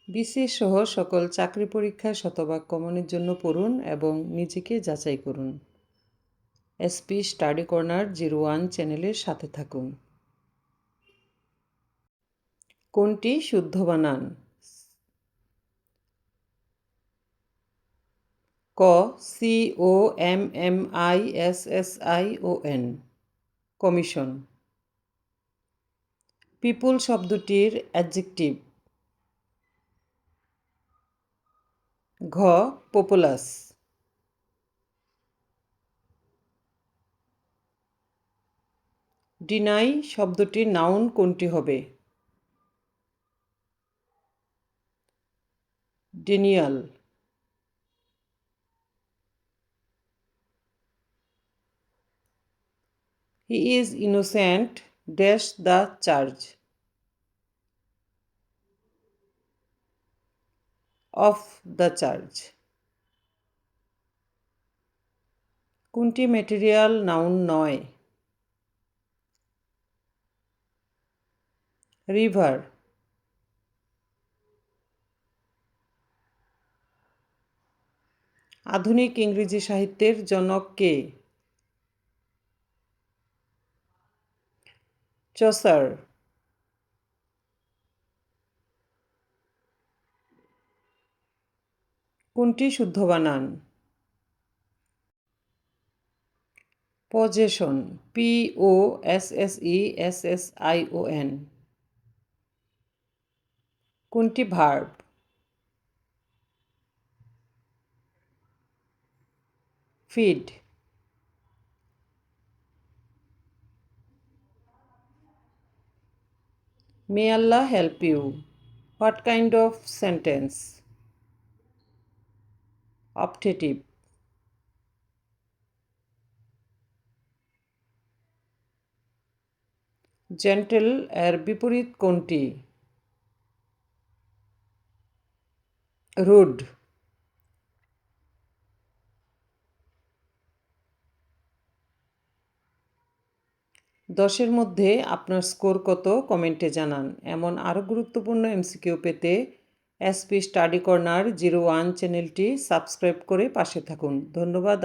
BCS সহ সকল চাকরি পরীক্ষায় শতভাগ কমনের জন্য পড়ুন এবং নিজেকে যাচাই করুন। এসপি স্টাডি কর্নার 01 চ্যানেলের সাথে থাকুন। কোনটি শুদ্ধ বানান? ক COMMISSION কমিশন। পিপুল শব্দটির অ্যাডজেক্টিভ। ঘ পপুলাস। ডিনাই শব্দটির নাউন কোনটি হবে? Denial. He is innocent dash the charge of the charge. কোনটি ম্যাটেরিয়াল নাউন নয়? রিভার। আধুনিক ইংরেজি সাহিত্যের জনক কে? চসার। কোনটি শুদ্ধ বানান? পজেশন। POSSESSION। কোনটি ভার্ব? ফিড। মে আল্লাহ help you. What kind of sentence? Optative. Gentle এর বিপরীত কোনটি? রুড। 10-এর মধ্যে আপনার স্কোর কত কমেন্টে জানান। এমন আরও গুরুত্বপূর্ণ এমসিকিউ পেতে এসপি স্টাডি কর্নার 01 চ্যানেলটি সাবস্ক্রাইব করে পাশে থাকুন। ধন্যবাদ।